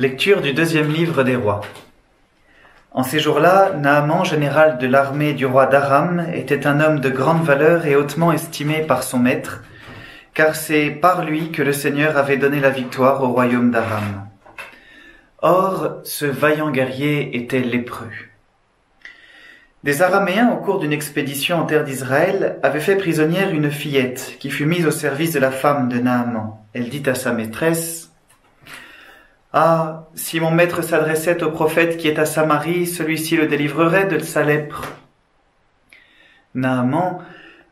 Lecture du deuxième livre des rois. En ces jours-là, Naaman, général de l'armée du roi d'Aram, était un homme de grande valeur et hautement estimé par son maître, car c'est par lui que le Seigneur avait donné la victoire au royaume d'Aram. Or, ce vaillant guerrier était lépreux. Des Araméens, au cours d'une expédition en terre d'Israël, avaient fait prisonnière une fillette qui fut mise au service de la femme de Naaman. Elle dit à sa maîtresse: « Ah, si mon maître s'adressait au prophète qui est à Samarie, celui-ci le délivrerait de sa lèpre. » Naaman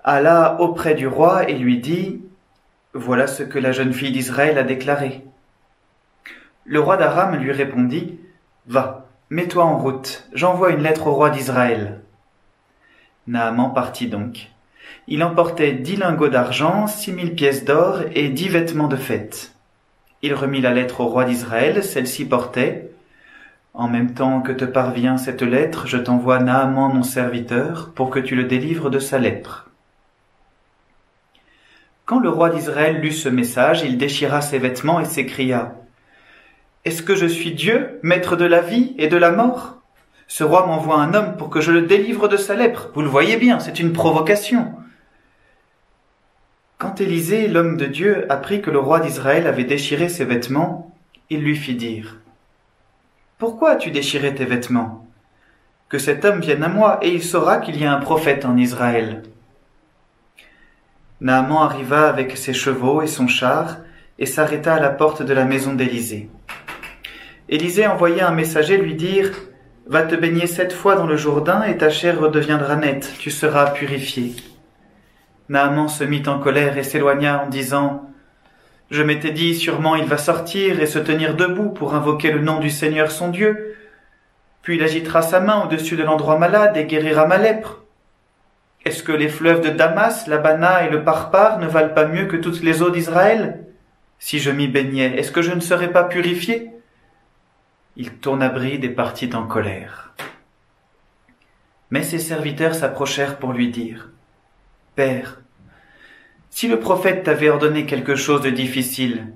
alla auprès du roi et lui dit: « Voilà ce que la jeune fille d'Israël a déclaré. » Le roi d'Aram lui répondit: « Va, mets-toi en route, j'envoie une lettre au roi d'Israël. » Naaman partit donc. Il emportait 10 lingots d'argent, 6000 pièces d'or et 10 vêtements de fête. Il remit la lettre au roi d'Israël, celle-ci portait: « En même temps que te parvient cette lettre, je t'envoie Naaman mon serviteur, pour que tu le délivres de sa lèpre. » Quand le roi d'Israël lut ce message, il déchira ses vêtements et s'écria: « Est-ce que je suis Dieu, maître de la vie et de la mort? Ce roi m'envoie un homme pour que je le délivre de sa lèpre. Vous le voyez bien, c'est une provocation. » Quand Élisée, l'homme de Dieu, apprit que le roi d'Israël avait déchiré ses vêtements, il lui fit dire: « Pourquoi as-tu déchiré tes vêtements? Que cet homme vienne à moi, et il saura qu'il y a un prophète en Israël. » Naaman arriva avec ses chevaux et son char, et s'arrêta à la porte de la maison d'Élisée. Élisée envoya un messager lui dire: « Va te baigner 7 fois dans le Jourdain, et ta chair redeviendra nette, tu seras purifié. » Naaman se mit en colère et s'éloigna en disant: « Je m'étais dit, sûrement il va sortir et se tenir debout pour invoquer le nom du Seigneur son Dieu. Puis il agitera sa main au-dessus de l'endroit malade et guérira ma lèpre. Est-ce que les fleuves de Damas, l'Abana et le Parpar ne valent pas mieux que toutes les eaux d'Israël? Si je m'y baignais, est-ce que je ne serais pas purifié? » Il tourna bride et partit en colère. Mais ses serviteurs s'approchèrent pour lui dire: « Père, si le prophète t'avait ordonné quelque chose de difficile,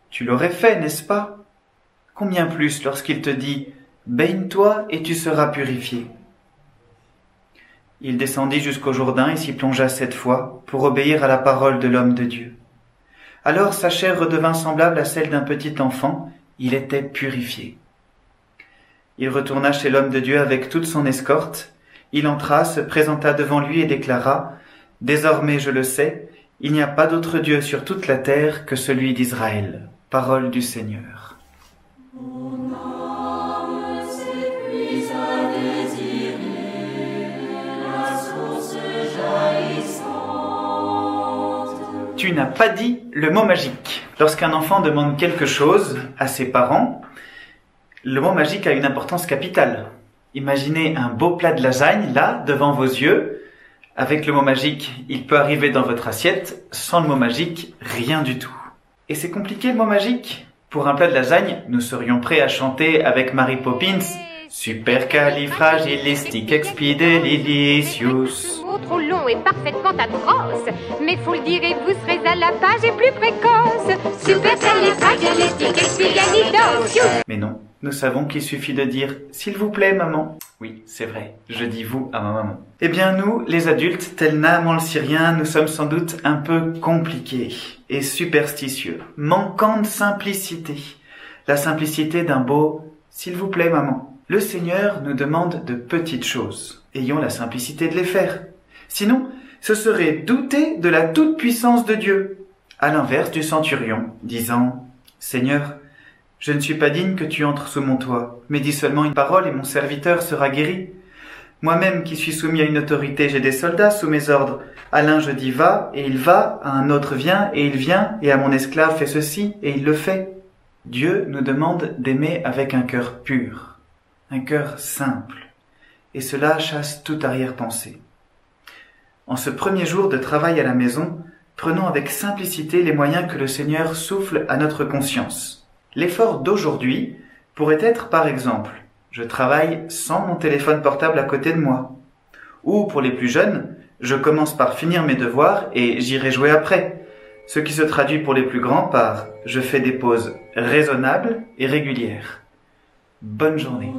tu l'aurais fait, n'est-ce pas? Combien plus lorsqu'il te dit: baigne-toi et tu seras purifié. » Il descendit jusqu'au Jourdain et s'y plongea 7 fois pour obéir à la parole de l'homme de Dieu. Alors sa chair redevint semblable à celle d'un petit enfant, il était purifié. Il retourna chez l'homme de Dieu avec toute son escorte. Il entra, se présenta devant lui et déclara: « Désormais je le sais, il n'y a pas d'autre Dieu sur toute la terre que celui d'Israël. » Parole du Seigneur. Tu n'as pas dit le mot magique. Lorsqu'un enfant demande quelque chose à ses parents, le mot magique a une importance capitale. Imaginez un beau plat de lasagne, là, devant vos yeux. Avec le mot magique, il peut arriver dans votre assiette. Sans le mot magique, rien du tout. Et c'est compliqué le mot magique. Pour un plat de lasagne, nous serions prêts à chanter avec Mary Poppins « Supercalifragilisticexpialidocious ». Trop long et parfaitement atroce, mais faut le dire et vous serez à la page et plus précoce. Supercalifragilisticexpialidocious. Mais non, nous savons qu'il suffit de dire « S'il vous plaît, maman ». Oui, c'est vrai, je dis « vous » à ma maman. Eh bien nous, les adultes, tels Naaman le Syrien, nous sommes sans doute un peu compliqués et superstitieux, manquant de simplicité. La simplicité d'un beau « S'il vous plaît, maman ». Le Seigneur nous demande de petites choses. Ayons la simplicité de les faire. Sinon, ce serait douter de la toute-puissance de Dieu. À l'inverse du centurion, disant « Seigneur, je ne suis pas digne que tu entres sous mon toit, mais dis seulement une parole et mon serviteur sera guéri. Moi-même qui suis soumis à une autorité, j'ai des soldats sous mes ordres. À l'un je dis va, et il va, à un autre viens, et il vient, et à mon esclave fais ceci, et il le fait. » Dieu nous demande d'aimer avec un cœur pur, un cœur simple, et cela chasse toute arrière-pensée. En ce premier jour de travail à la maison, prenons avec simplicité les moyens que le Seigneur souffle à notre conscience. L'effort d'aujourd'hui pourrait être par exemple: je travaille sans mon téléphone portable à côté de moi. Ou pour les plus jeunes, je commence par finir mes devoirs et j'irai jouer après. Ce qui se traduit pour les plus grands par « je fais des pauses raisonnables et régulières ». Bonne journée.